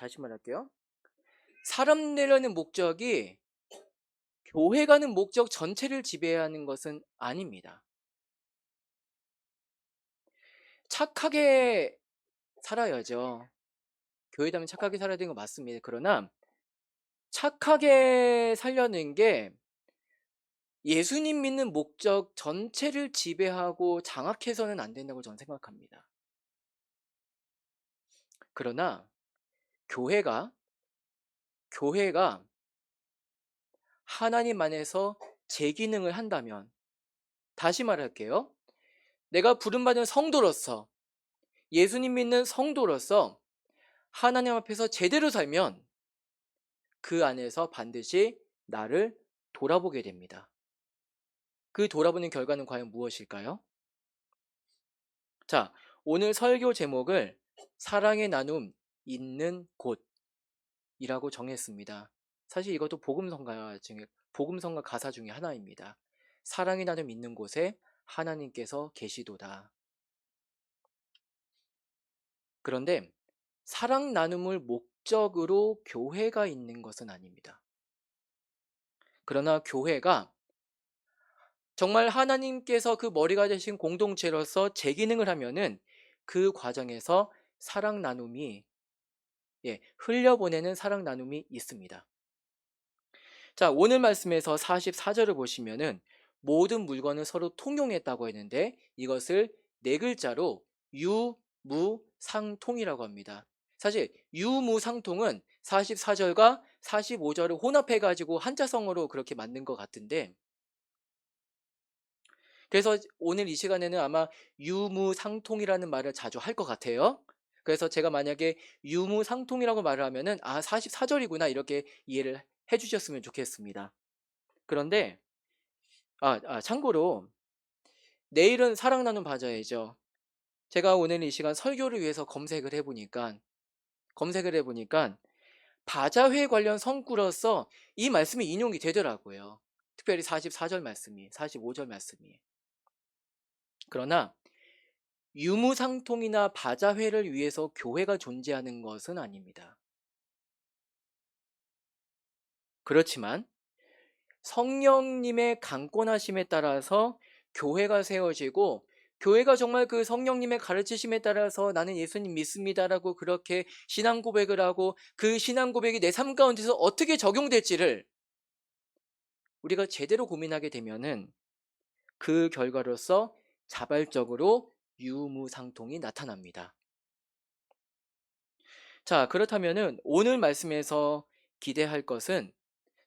다시 말할게요. 사람 되려는 목적이 교회 가는 목적 전체를 지배하는 것은 아닙니다. 착하게 살아야죠. 교회 다니면 착하게 살아야 되는 거 맞습니다. 그러나 착하게 살려는 게 예수님 믿는 목적 전체를 지배하고 장악해서는 안 된다고 저는 생각합니다. 그러나 교회가 하나님 안에서 제 기능을 한다면, 다시 말할게요. 내가 부름받은 성도로서, 예수님 믿는 성도로서 하나님 앞에서 제대로 살면 그 안에서 반드시 나를 돌아보게 됩니다. 그 돌아보는 결과는 과연 무엇일까요? 자, 오늘 설교 제목을 사랑의 나눔 있는 곳이라고 정했습니다. 사실 이것도 복음성가 가사 중에 하나입니다. 사랑의 나눔 있는 곳에 하나님께서 계시도다. 그런데 사랑 나눔을 목적으로 교회가 있는 것은 아닙니다. 그러나 교회가 정말 하나님께서 그 머리가 되신 공동체로서 제 기능을 하면은 그 과정에서 사랑 나눔이 흘려보내는 사랑 나눔이 있습니다. 자, 오늘 말씀에서 44절을 보시면은 모든 물건을 서로 통용했다고 했는데 이것을 네 글자로 유무상통이라고 합니다. 사실 유무상통은 44절과 45절을 혼합해가지고 한자성어로 그렇게 만든 것 같은데, 그래서 오늘 이 시간에는 아마 유무상통이라는 말을 자주 할 것 같아요. 그래서 제가 만약에 유무상통이라고 말을 하면은 44절이구나 이렇게 이해를 해주셨으면 좋겠습니다. 그런데 참고로 내일은 사랑 나눔 바자회죠. 제가 오늘 이 시간 설교를 위해서 검색을 해보니까 바자회 관련 성구로서 이 말씀이 인용이 되더라고요. 특별히 44절 말씀이, 45절 말씀이. 그러나 유무상통이나 바자회를 위해서 교회가 존재하는 것은 아닙니다. 그렇지만 성령님의 강권하심에 따라서 교회가 세워지고, 교회가 정말 그 성령님의 가르치심에 따라서 나는 예수님 믿습니다라고 그렇게 신앙 고백을 하고 그 신앙 고백이 내 삶 가운데서 어떻게 적용될지를 우리가 제대로 고민하게 되면은 그 결과로서 자발적으로 유무상통이 나타납니다. 자, 그렇다면은 오늘 말씀에서 기대할 것은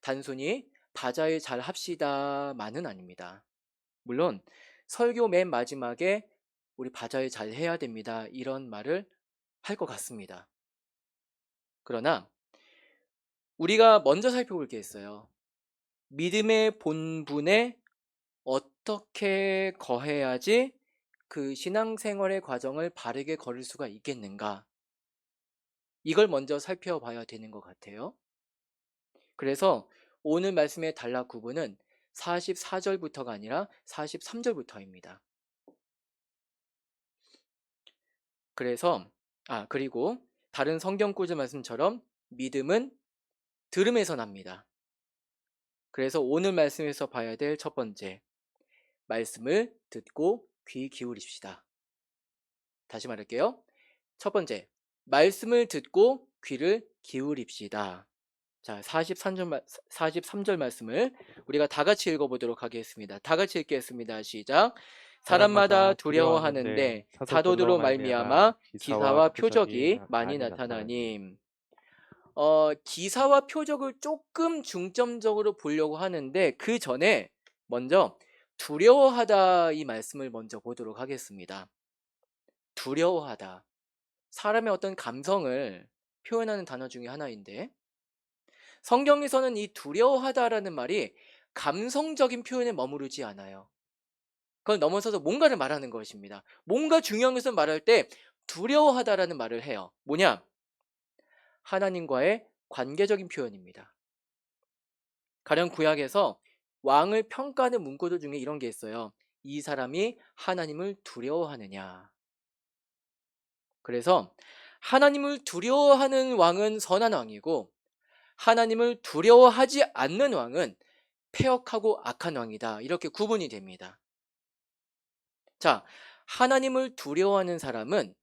단순히 바자회 잘 합시다만은 아닙니다. 물론 설교 맨 마지막에 우리 바자회 잘 해야 됩니다 이런 말을 할 것 같습니다. 그러나 우리가 먼저 살펴볼 게 있어요. 믿음의 본분에 어떻게 거해야지 그 신앙생활의 과정을 바르게 걸을 수가 있겠는가, 이걸 먼저 살펴봐야 되는 것 같아요. 그래서 오늘 말씀의 단락 구분은 44절부터가 아니라 43절부터입니다. 그리고 다른 성경 구절 말씀처럼 믿음은 들음에서 납니다. 그래서 오늘 말씀에서 봐야 될 첫 번째, 말씀을 듣고 귀 기울입시다. 다시 말할게요. 첫 번째, 말씀을 듣고 귀를 기울입시다. 자, 43절 말씀을 우리가 다 같이 읽어보도록 하겠습니다. 다 같이 읽겠습니다. 시작. 사람마다 두려워하는데 사도들로 말미암아 기사와 표적이 많이 나타나님. 기사와 표적을 조금 중점적으로 보려고 하는데 그 전에 먼저 두려워하다 이 말씀을 먼저 보도록 하겠습니다. 두려워하다. 사람의 어떤 감성을 표현하는 단어 중에 하나인데, 성경에서는 이 두려워하다라는 말이 감성적인 표현에 머무르지 않아요. 그걸 넘어서서 뭔가를 말하는 것입니다. 뭔가 중요한 것을 말할 때 두려워하다라는 말을 해요. 뭐냐? 하나님과의 관계적인 표현입니다. 가령 구약에서 왕을 평가하는 문구들 중에 이런 게 있어요. 이 사람이 하나님을 두려워하느냐. 그래서 하나님을 두려워하는 왕은 선한 왕이고 하나님을 두려워하지 않는 왕은 패역하고 악한 왕이다. 이렇게 구분이 됩니다. 자, 하나님을 두려워하는 사람은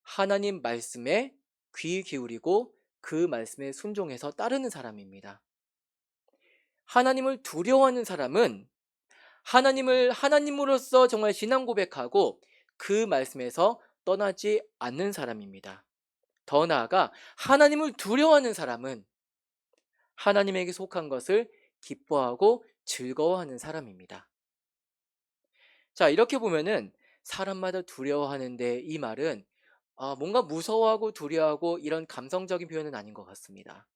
하나님 말씀에 귀 기울이고 그 말씀에 순종해서 따르는 사람입니다. 하나님을 두려워하는 사람은 하나님을 하나님으로서 정말 신앙 고백하고 그 말씀에서 떠나지 않는 사람입니다. 더 나아가 하나님을 두려워하는 사람은 하나님에게 속한 것을 기뻐하고 즐거워하는 사람입니다. 자, 이렇게 보면은 사람마다 두려워하는데 이 말은 뭔가 무서워하고 두려워하고 이런 감성적인 표현은 아닌 것 같습니다.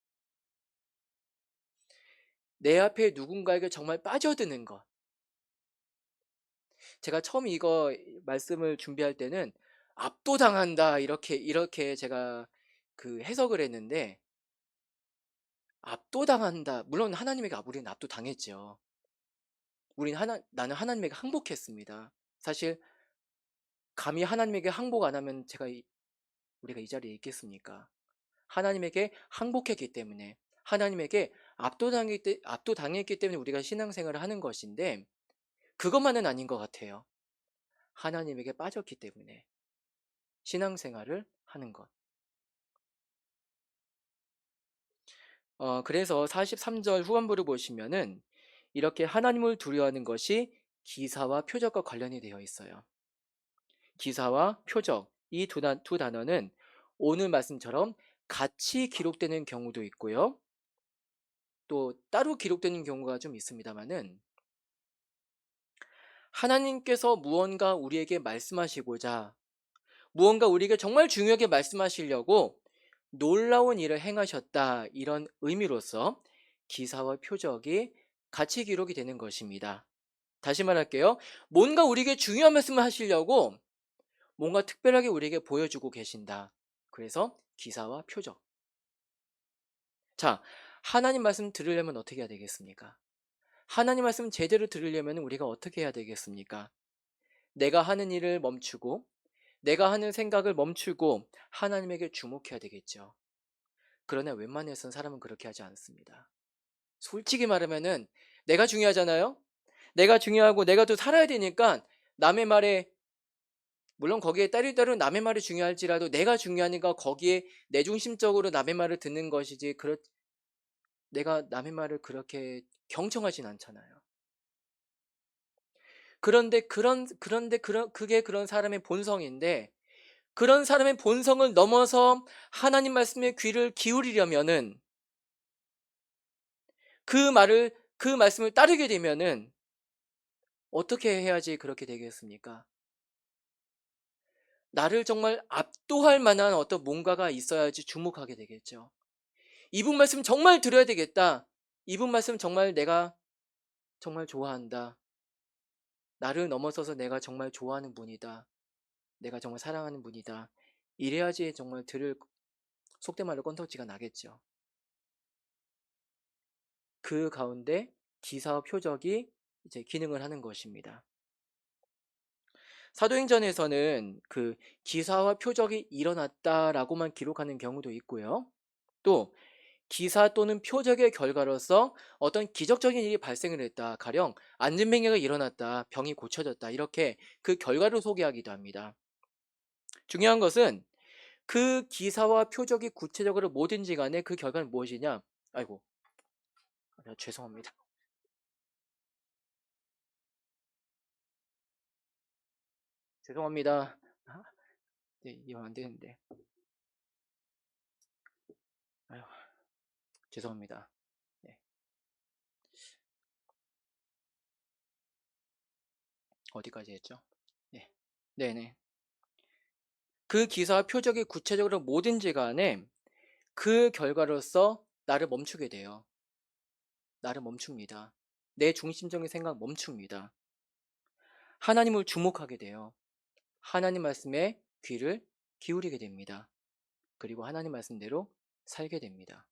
내 앞에 누군가에게 정말 빠져드는 것. 제가 처음 이거 말씀을 준비할 때는 압도당한다 이렇게 제가 그 해석을 했는데 압도당한다. 물론 하나님에게 우리는 압도당했죠. 나는 하나님에게 항복했습니다. 사실 감히 하나님에게 항복 안 하면 우리가 이 자리에 있겠습니까? 하나님에게 항복했기 때문에 하나님에게 압도당했기 때문에 우리가 신앙생활을 하는 것인데 그것만은 아닌 것 같아요. 하나님에게 빠졌기 때문에 신앙생활을 하는 것. 그래서 43절 후반부를 보시면은 이렇게 하나님을 두려워하는 것이 기사와 표적과 관련이 되어 있어요. 기사와 표적 이 두 단어는 오늘 말씀처럼 같이 기록되는 경우도 있고요. 또 따로 기록되는 경우가 좀 있습니다만은 하나님께서 무언가 우리에게 말씀하시고자 무언가 우리에게 정말 중요하게 말씀하시려고 놀라운 일을 행하셨다 이런 의미로서 기사와 표적이 같이 기록이 되는 것입니다. 다시 말할게요. 뭔가 우리에게 중요한 말씀을 하시려고 뭔가 특별하게 우리에게 보여주고 계신다. 그래서 기사와 표적. 자, 하나님 말씀 들으려면 어떻게 해야 되겠습니까? 하나님 말씀 제대로 들으려면 우리가 어떻게 해야 되겠습니까? 내가 하는 일을 멈추고 내가 하는 생각을 멈추고 하나님에게 주목해야 되겠죠. 그러나 웬만해선 사람은 그렇게 하지 않습니다. 솔직히 말하면은 내가 중요하잖아요. 내가 중요하고 내가 또 살아야 되니까 남의 말에 물론 거기에 따로 남의 말이 중요할지라도 내가 중요하니까 거기에 내중심적으로 남의 말을 듣는 것이지 내가 남의 말을 그렇게 경청하진 않잖아요. 그게 그런 사람의 본성인데 그런 사람의 본성을 넘어서 하나님 말씀에 귀를 기울이려면은 그 말씀을 따르게 되면은 어떻게 해야지 그렇게 되겠습니까? 나를 정말 압도할 만한 어떤 뭔가가 있어야지 주목하게 되겠죠. 이분 말씀 정말 들어야 되겠다. 이분 말씀 정말 내가 정말 좋아한다. 나를 넘어서서 내가 정말 좋아하는 분이다. 내가 정말 사랑하는 분이다. 이래야지 정말 속된 말로 건더지가 나겠죠. 그 가운데 기사와 표적이 이제 기능을 하는 것입니다. 사도행전에서는 그 기사와 표적이 일어났다라고만 기록하는 경우도 있고요. 또 기사 또는 표적의 결과로서 어떤 기적적인 일이 발생을 했다. 가령 안진뱅이가 일어났다. 병이 고쳐졌다. 이렇게 그 결과를 소개하기도 합니다. 중요한 것은 그 기사와 표적이 구체적으로 뭐든지 간에 그 결과는 무엇이냐? 아이고, 죄송합니다. 죄송합니다. 네, 이러면 안 되는데. 아유, 죄송합니다. 네, 어디까지 했죠? 네, 네네. 그 기사와 표적이 구체적으로 뭐든지 간에 그 결과로서 나를 멈추게 돼요. 나를 멈춥니다. 내 중심적인 생각 멈춥니다. 하나님을 주목하게 돼요. 하나님 말씀에 귀를 기울이게 됩니다. 그리고 하나님 말씀대로 살게 됩니다.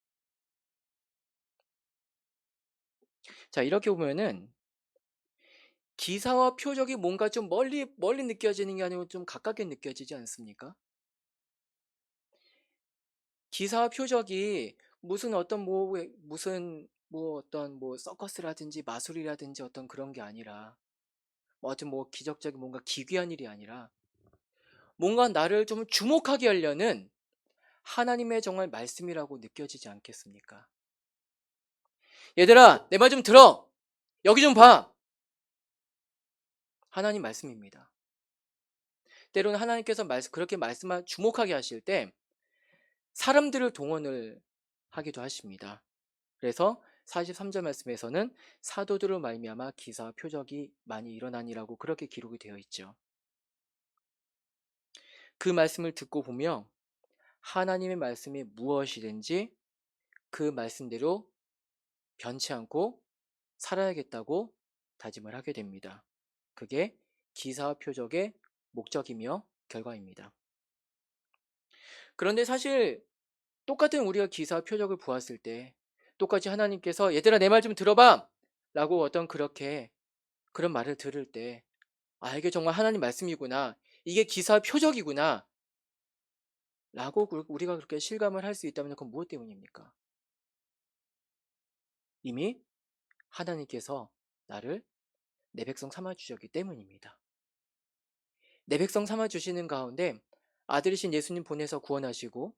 자, 이렇게 보면은 기사와 표적이 뭔가 좀 멀리 느껴지는 게 아니고 좀 가깝게 느껴지지 않습니까? 기사와 표적이 무슨 어떤 어떤 서커스라든지 마술이라든지 어떤 그런 게 아니라 아무튼 기적적인 뭔가 기괴한 일이 아니라 뭔가 나를 좀 주목하게 하려는 하나님의 정말 말씀이라고 느껴지지 않겠습니까? 얘들아, 내 말 좀 들어! 여기 좀 봐! 하나님 말씀입니다. 때로는 하나님께서 그렇게 주목하게 하실 때 사람들을 동원을 하기도 하십니다. 그래서 43절 말씀에서는 사도들을 말미암아 기사와 표적이 많이 일어나니라고 그렇게 기록이 되어 있죠. 그 말씀을 듣고 보며 하나님의 말씀이 무엇이든지 그 말씀대로 변치 않고 살아야겠다고 다짐을 하게 됩니다. 그게 기사와 표적의 목적이며 결과입니다. 그런데 사실 똑같은 우리가 기사와 표적을 보았을 때 똑같이 하나님께서 얘들아 내 말 좀 들어봐! 라고 그런 말을 들을 때 이게 정말 하나님 말씀이구나. 이게 기사와 표적이구나. 라고 우리가 그렇게 실감을 할 수 있다면 그건 무엇 때문입니까? 이미 하나님께서 나를 내 백성 삼아주셨기 때문입니다. 내 백성 삼아주시는 가운데 아들이신 예수님 보내서 구원하시고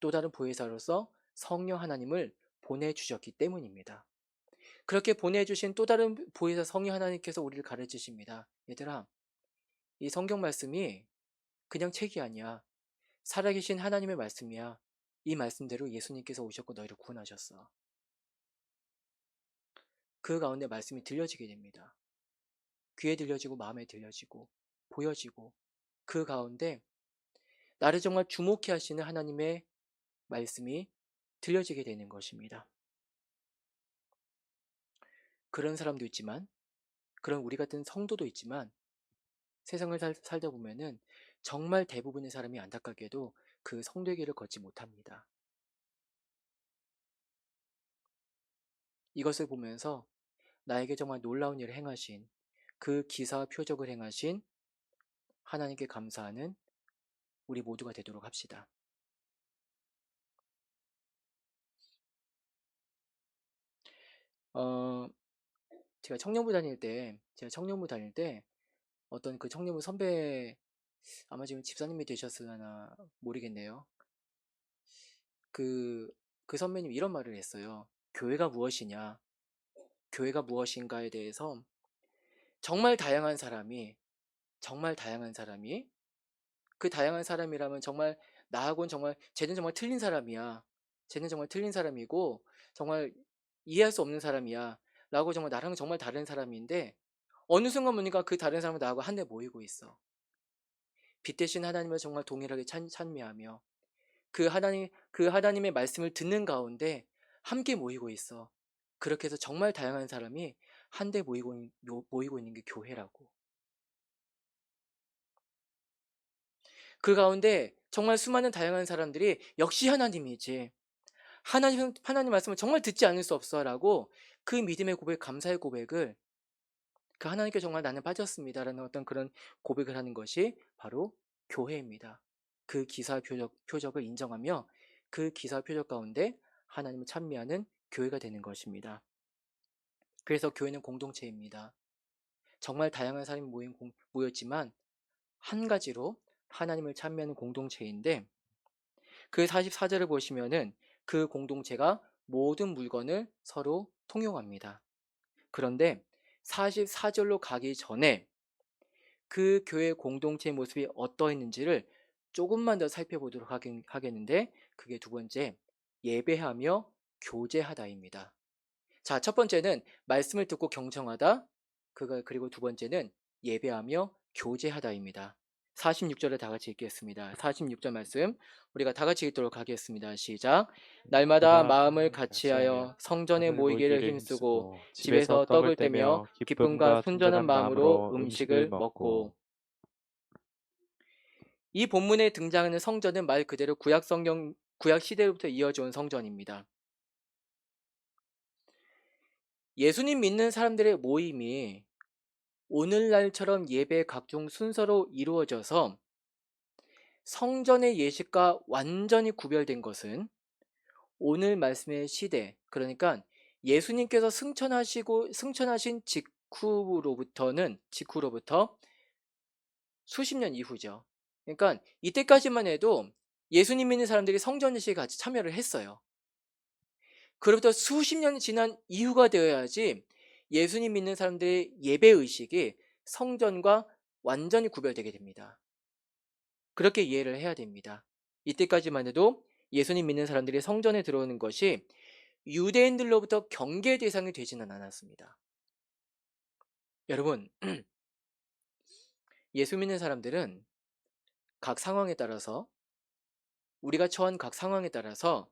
또 다른 보혜사로서 성령 하나님을 보내주셨기 때문입니다. 그렇게 보내주신 또 다른 보혜사 성령 하나님께서 우리를 가르치십니다. 얘들아, 이 성경 말씀이 그냥 책이 아니야. 살아계신 하나님의 말씀이야. 이 말씀대로 예수님께서 오셨고 너희를 구원하셨어. 그 가운데 말씀이 들려지게 됩니다. 귀에 들려지고 마음에 들려지고 보여지고 그 가운데 나를 정말 주목해 하시는 하나님의 말씀이 들려지게 되는 것입니다. 그런 사람도 있지만 그런 우리 같은 성도도 있지만 세상을 살다 보면은 정말 대부분의 사람이 안타깝게도 그 성도의 길을 걷지 못합니다. 이것을 보면서 나에게 정말 놀라운 일을 행하신 그 기사와 표적을 행하신 하나님께 감사하는 우리 모두가 되도록 합시다. 어, 제가 청년부 다닐 때 어떤 그 청년부 선배 아마 지금 집사님이 되셨으나 모르겠네요. 그, 그 선배님 이런 말을 했어요. 교회가 무엇이냐? 교회가 무엇인가에 대해서 정말 다양한 사람이 그 다양한 사람이라면 정말 나하고는 쟤는 정말 틀린 사람이야. 쟤는 정말 틀린 사람이고 정말 이해할 수 없는 사람이야. 라고 정말 나랑 정말 다른 사람인데 어느 순간 보니까 그 다른 사람은 나하고 한데 모이고 있어. 빛 대신 하나님을 정말 동일하게 찬미하며 그 하나님의 말씀을 듣는 가운데 함께 모이고 있어. 그렇게 해서 정말 다양한 사람이 한데 모이고 있는 게 교회라고. 그 가운데 정말 수많은 다양한 사람들이 역시 하나님이지. 하나님 말씀을 정말 듣지 않을 수 없어라고 그 믿음의 고백, 감사의 고백을 그 하나님께 정말 나는 빠졌습니다라는 어떤 그런 고백을 하는 것이 바로 교회입니다. 그 기사 표적을 인정하며 그 기사 표적 가운데 하나님을 찬미하는 교회가 되는 것입니다. 그래서 교회는 공동체입니다. 정말 다양한 사람이 모였지만 한 가지로 하나님을 찬미하는 공동체인데 그 44절을 보시면은 그 공동체가 모든 물건을 서로 통용합니다. 그런데 44절로 가기 전에 그 교회 공동체 모습이 어떠했는지를 조금만 더 살펴보도록 하겠는데 그게 두 번째, 예배하며 교제하다입니다. 자, 첫 번째는 말씀을 듣고 경청하다. 그리고 두 번째는 예배하며 교제하다입니다. 46절을 다 같이 읽겠습니다. 46절 말씀 우리가 다 같이 읽도록 하겠습니다. 시작. 날마다 마음을 같이하여 성전에 모이기를 힘쓰고 집에서 떡을 떼며 기쁨과 순전한 마음으로 음식을 먹고. 이 본문에 등장하는 성전은 말 그대로 구약 시대로부터 이어져 온 성전입니다. 예수님 믿는 사람들의 모임이 오늘날처럼 예배 각종 순서로 이루어져서 성전의 예식과 완전히 구별된 것은 오늘 말씀의 시대, 그러니까 예수님께서 승천하신 직후로부터 수십 년 이후죠. 그러니까 이때까지만 해도 예수님 믿는 사람들이 성전 예식에 같이 참여를 했어요. 그로부터 수십 년이 지난 이후가 되어야지 예수님 믿는 사람들의 예배 의식이 성전과 완전히 구별되게 됩니다. 그렇게 이해를 해야 됩니다. 이때까지만 해도 예수님 믿는 사람들이 성전에 들어오는 것이 유대인들로부터 경계 대상이 되지는 않았습니다. 여러분, 예수 믿는 사람들은 각 상황에 따라서, 우리가 처한 각 상황에 따라서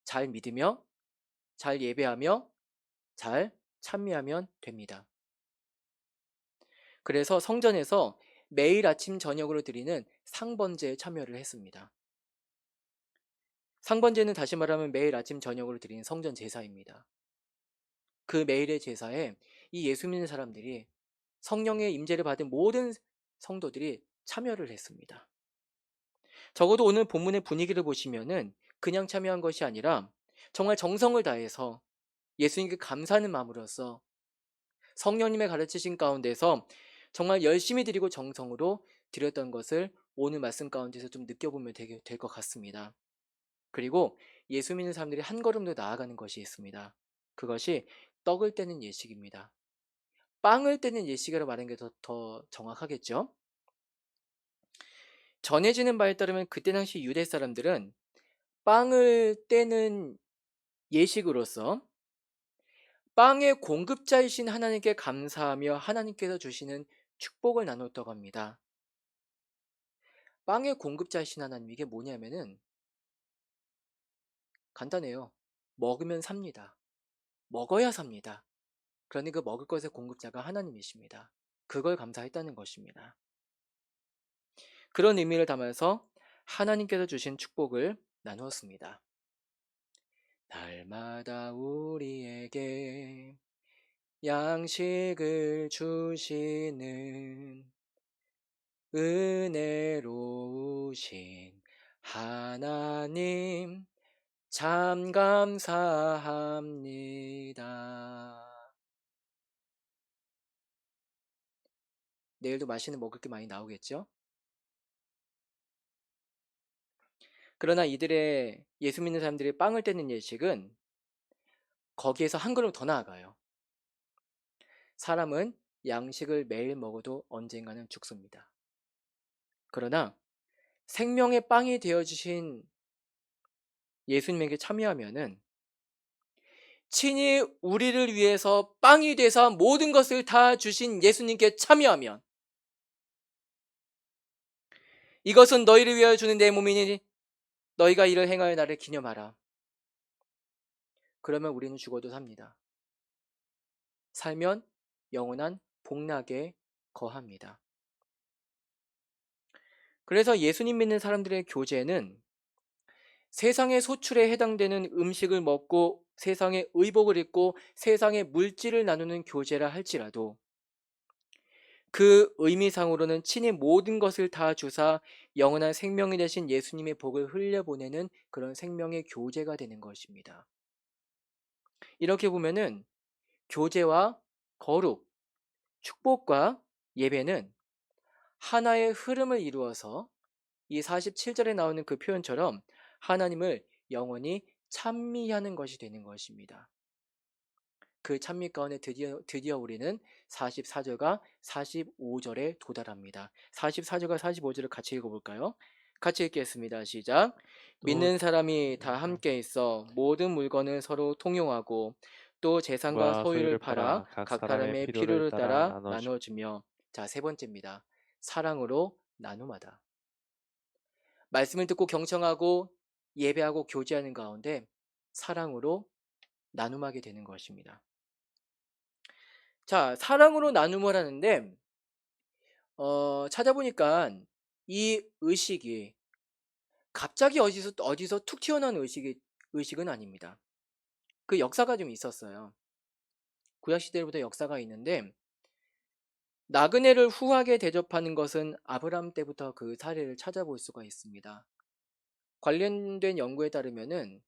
잘 믿으며, 잘 예배하며, 잘 찬미하면 됩니다. 그래서 성전에서 매일 아침 저녁으로 드리는 상번제에 참여를 했습니다. 상번제는 다시 말하면 매일 아침 저녁으로 드리는 성전 제사입니다. 그 매일의 제사에 이 예수 믿는 사람들이, 성령의 임재를 받은 모든 성도들이 참여를 했습니다. 적어도 오늘 본문의 분위기를 보시면은 그냥 참여한 것이 아니라 정말 정성을 다해서 예수님께 감사하는 마음으로써 성령님의 가르치신 가운데서 정말 열심히 드리고 정성으로 드렸던 것을 오늘 말씀 가운데서 좀 느껴보면 될 것 같습니다. 그리고 예수 믿는 사람들이 한 걸음 더 나아가는 것이 있습니다. 그것이 떡을 떼는 예식입니다. 빵을 떼는 예식이라고 말하는 게 더 정확하겠죠? 전해지는 바에 따르면 그때 당시 유대 사람들은 빵을 떼는 예식으로서 빵의 공급자이신 하나님께 감사하며 하나님께서 주시는 축복을 나눴다고 합니다. 빵의 공급자이신 하나님, 이게 뭐냐면은 간단해요. 먹으면 삽니다. 먹어야 삽니다. 그러니 그 먹을 것의 공급자가 하나님이십니다. 그걸 감사했다는 것입니다. 그런 의미를 담아서 하나님께서 주신 축복을 나누었습니다. 날마다 우리에게 양식을 주시는 은혜로우신 하나님 참 감사합니다. 내일도 맛있는 먹을 게 많이 나오겠죠? 그러나 이들의, 예수 믿는 사람들이 빵을 떼는 예식은 거기에서 한 걸음 더 나아가요. 사람은 양식을 매일 먹어도 언젠가는 죽습니다. 그러나 생명의 빵이 되어주신 예수님에게 참여하면은 친히 우리를 위해서 빵이 돼서 모든 것을 다 주신 예수님께 참여하면, 이것은 너희를 위하여 주는 내 몸이니 너희가 이를 행하여 나를 기념하라. 그러면 우리는 죽어도 삽니다. 살면 영원한 복락에 거합니다. 그래서 예수님 믿는 사람들의 교제는 세상의 소출에 해당되는 음식을 먹고 세상의 의복을 입고 세상의 물질을 나누는 교제라 할지라도 그 의미상으로는 친히 모든 것을 다 주사 영원한 생명이 되신 예수님의 복을 흘려보내는 그런 생명의 교제가 되는 것입니다. 이렇게 보면은 교제와 거룩, 축복과 예배는 하나의 흐름을 이루어서 이 47절에 나오는 그 표현처럼 하나님을 영원히 찬미하는 것이 되는 것입니다. 그 찬미 가운데 드디어 우리는 44절과 45절에 도달합니다. 44절과 45절을 같이 읽어볼까요? 같이 읽겠습니다. 시작. 또 믿는 사람이 다 함께 있어 모든 물건을 서로 통용하고 또 재산과 과 소유를 소유를 팔아 팔아 각 각 사람의 사람의 필요를 필요를 따라 따라 나눠주고 나눠주며, 자, 세 번째입니다. 사랑으로 나눔하다. 말씀을 듣고 경청하고 예배하고 교제하는 가운데 사랑으로 나눔하게 되는 것입니다. 자, 사랑으로 나눔을 하는데 찾아보니까 이 의식이 갑자기 어디서 툭 튀어나온 의식은 아닙니다. 그 역사가 좀 있었어요. 구약 시대부터 역사가 있는데 나그네를 후하게 대접하는 것은 아브라함 때부터 그 사례를 찾아볼 수가 있습니다. 관련된 연구에 따르면은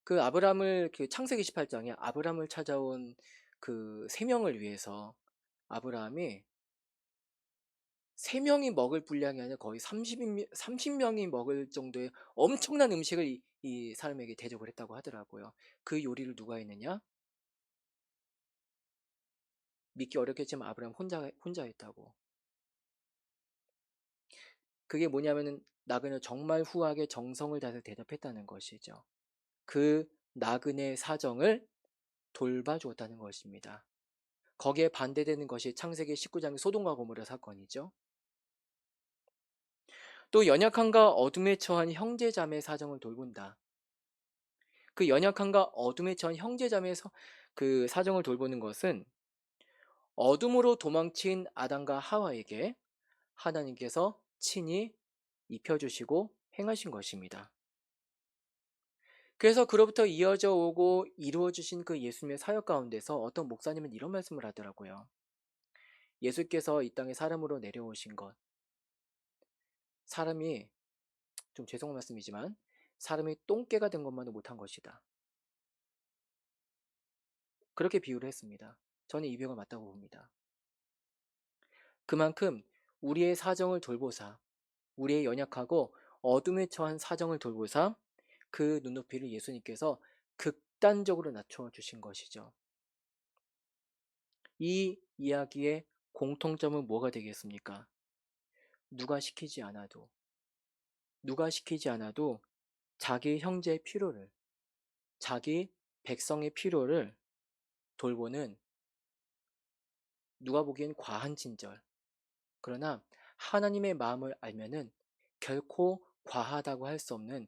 그 아브라함을 그 창세기 18장에 아브라함을 찾아온 그 세 명을 위해서 아브라함이 세 명이 먹을 분량이 아니라 거의 30명이 먹을 정도의 엄청난 음식을 이 사람에게 대접을 했다고 하더라고요. 그 요리를 누가 했느냐? 믿기 어렵겠지만 아브라함 혼자 했다고. 그게 뭐냐면은 나그네 정말 후하게 정성을 다해서 대접했다는 것이죠. 그 나그네 사정을 돌봐주었다는 것입니다. 거기에 반대되는 것이 창세기 19장의 소돔과 고모라 사건이죠. 또 연약함과 어둠에 처한 형제자매 사정을 돌본다. 그 연약함과 어둠에 처한 형제자매의 그 사정을 돌보는 것은 어둠으로 도망친 아담과 하와에게 하나님께서 친히 입혀주시고 행하신 것입니다. 그래서 그로부터 이어져 오고 이루어주신 그 예수님의 사역 가운데서 어떤 목사님은 이런 말씀을 하더라고요. 예수께서 이 땅에 사람으로 내려오신 것, 사람이 좀 죄송한 말씀이지만 사람이 똥개가 된 것만은 못한 것이다. 그렇게 비유를 했습니다. 저는 이 비유가 맞다고 봅니다. 그만큼 우리의 사정을 돌보사, 우리의 연약하고 어둠에 처한 사정을 돌보사 그 눈높이를 예수님께서 극단적으로 낮춰주신 것이죠. 이 이야기의 공통점은 뭐가 되겠습니까? 누가 시키지 않아도 자기 형제의 필요를, 자기 백성의 필요를 돌보는 누가 보기엔 과한 친절. 그러나 하나님의 마음을 알면은 결코 과하다고 할 수 없는,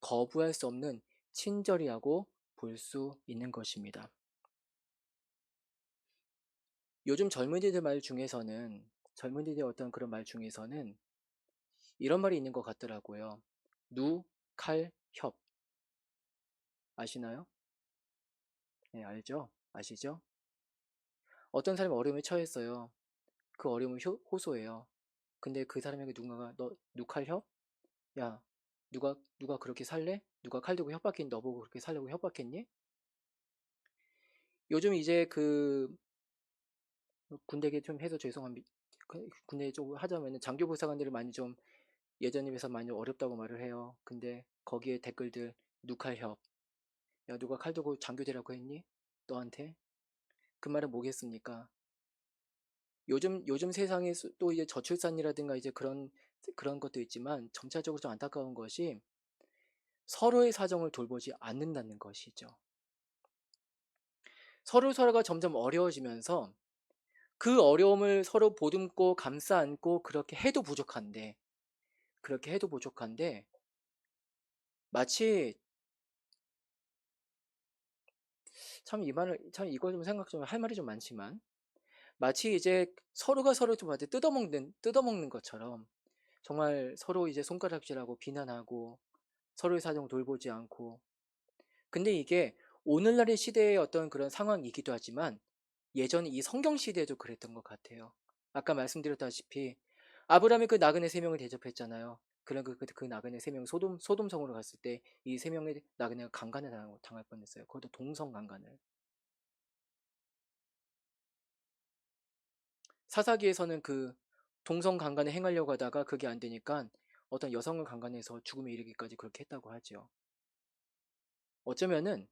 거부할 수 없는 친절이라고 볼 수 있는 것입니다. 요즘 젊은이들 어떤 그런 말 중에서는 이런 말이 있는 것 같더라고요. 누, 칼, 협. 아시나요? 네, 알죠? 아시죠? 어떤 사람이 어려움에 처했어요. 그 어려움을 호소해요. 근데 그 사람에게 누군가가 너 누칼 협? 야, 누가 그렇게 살래? 누가 칼 들고 협박했니? 너보고 그렇게 살려고 협박했니? 요즘 이제 그 군대 얘기 좀 해서 죄송합니다. 군대 좀 하자면은 장교 부사관들이 많이 좀 예전에 비해서 많이 어렵다고 말을 해요. 근데 거기에 댓글들 누칼 협. 야, 누가 칼 들고 장교 되라고 했니? 너한테? 그 말은 뭐겠습니까? 요즘 세상에 또 이제 저출산이라든가 이제 그런 것도 있지만 점차적으로 좀 안타까운 것이 서로의 사정을 돌보지 않는다는 것이죠. 서로가 점점 어려워지면서 그 어려움을 서로 보듬고 감싸 안고 그렇게 해도 부족한데 마치 참 이거 좀 생각 좀 할 말이 좀 많지만 마치 이제 서로가 서로 좀 뜯어먹는 것처럼 정말 서로 이제 손가락질하고 비난하고 서로의 사정 돌보지 않고 근데 이게 오늘날의 시대의 어떤 그런 상황이기도 하지만 예전 이 성경 시대에도 그랬던 것 같아요. 아까 말씀드렸다시피 아브라함이 그 나그네 세 명을 대접했잖아요. 그런 그 나그네 세 명 소돔성으로 갔을 때 이 세 명의 나그네가 강간을 당할 뻔했어요. 그것도 동성 강간을. 사사기에서는 그 동성 강간을 행하려고 하다가 그게 안 되니까 어떤 여성을 강간해서 죽음에 이르기까지 그렇게 했다고 하죠. 어쩌면은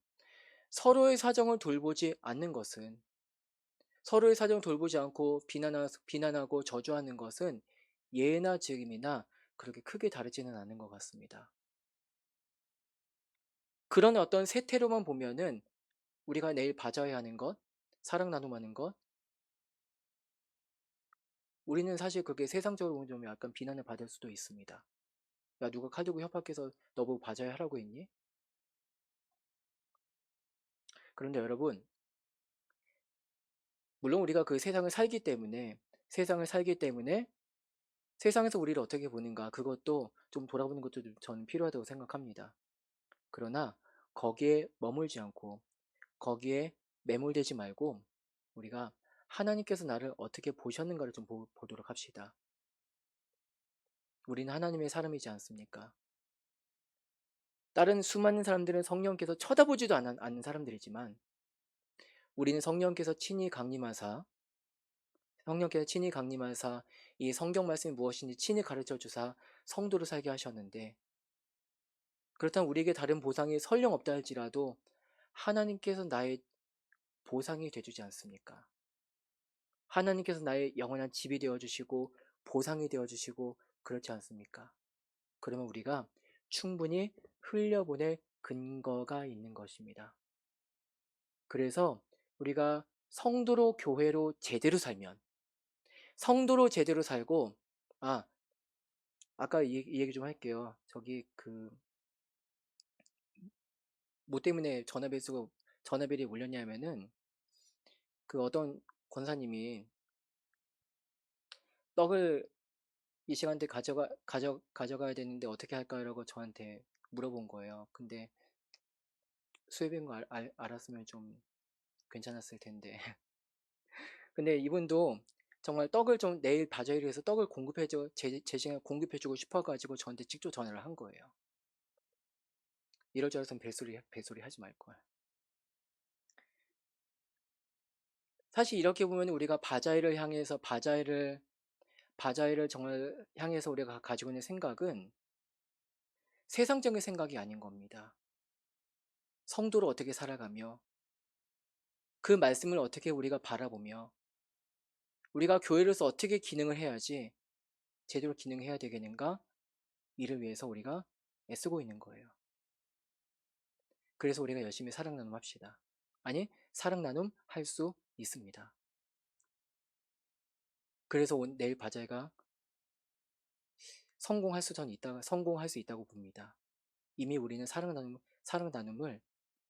서로의 사정을 돌보지 않는 것은 서로의 사정을 돌보지 않고 비난하고 저주하는 것은 예나 지금이나 그렇게 크게 다르지는 않은 것 같습니다. 그런 어떤 세태로만 보면은 우리가 내일 봐줘야 하는 것, 사랑 나눔하는 것, 우리는 사실 그게 세상적으로 보면 좀 약간 비난을 받을 수도 있습니다. 야, 누가 칼 들고 협박해서 너보고 봐줘야 하라고 했니? 그런데 여러분, 물론 우리가 그 세상을 살기 때문에 세상에서 우리를 어떻게 보는가, 그것도 좀 돌아보는 것도 저는 필요하다고 생각합니다. 그러나 거기에 머물지 않고, 거기에 매몰되지 말고, 우리가 하나님께서 나를 어떻게 보셨는가를 좀 보도록 합시다. 우리는 하나님의 사람이지 않습니까? 다른 수많은 사람들은 성령께서 쳐다보지도 않는 사람들이지만 우리는 성령께서 친히 강림하사 이 성경 말씀이 무엇인지 친히 가르쳐 주사 성도로 살게 하셨는데, 그렇다면 우리에게 다른 보상이 설령 없다 할지라도 하나님께서 나의 보상이 되주지 않습니까? 하나님께서 나의 영원한 집이 되어주시고 보상이 되어주시고 그렇지 않습니까? 그러면 우리가 충분히 흘려보낼 근거가 있는 것입니다. 그래서 우리가 성도로 교회로 제대로 살면, 성도로 제대로 살고, 아까 이 얘기 좀 할게요. 저기 뭐 때문에 전화벨이 울렸냐면은 그 어떤 권사님이 떡을 이 시간대 가져가야 되는데 어떻게 할까라고 저한테 물어본 거예요. 근데 수협인 거 알았으면 좀 괜찮았을 텐데. 근데 이분도 정말 떡을 좀 내일 바자회를 해서 떡을 제 시간에 공급해주고 싶어가지고 저한테 직접 전화를 한 거예요. 이럴 줄 알았으면 벨소리 하지 말걸. 사실 이렇게 보면 우리가 바자회를 정말 향해서 우리가 가지고 있는 생각은 세상적인 생각이 아닌 겁니다. 성도로 어떻게 살아가며 그 말씀을 어떻게 우리가 바라보며 우리가 교회로서 어떻게 기능을 해야지 제대로 기능해야 되겠는가, 이를 위해서 우리가 애쓰고 있는 거예요. 그래서 우리가 열심히 사랑 나눔 합시다. 아니, 사랑 나눔 할 수 있습니다. 그래서 내일 바자회가 성공할 수 있다고 봅니다. 이미 우리는 사랑 나눔을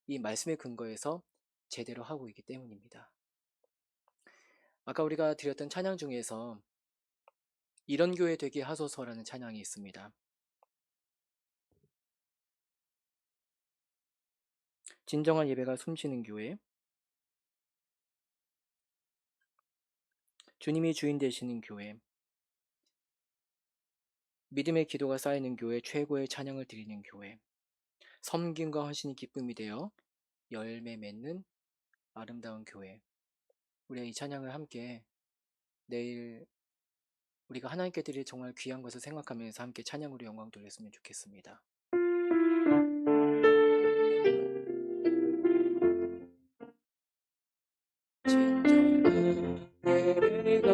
이 말씀의 근거에서 제대로 하고 있기 때문입니다. 아까 우리가 드렸던 찬양 중에서 이런 교회 되게 하소서라는 찬양이 있습니다. 진정한 예배가 숨쉬는 교회, 주님이 주인 되시는 교회, 믿음의 기도가 쌓이는 교회, 최고의 찬양을 드리는 교회, 섬김과 헌신이 기쁨이 되어 열매 맺는 아름다운 교회. 우리가 이 찬양을 함께 내일 우리가 하나님께 드릴 정말 귀한 것을 생각하면서 함께 찬양으로 영광 돌렸으면 좋겠습니다. 진정한 예배가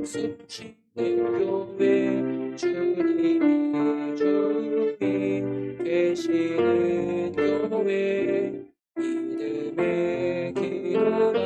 숨쉬는 교회, 주님이 주인 되시는 교회, 믿음의 기도를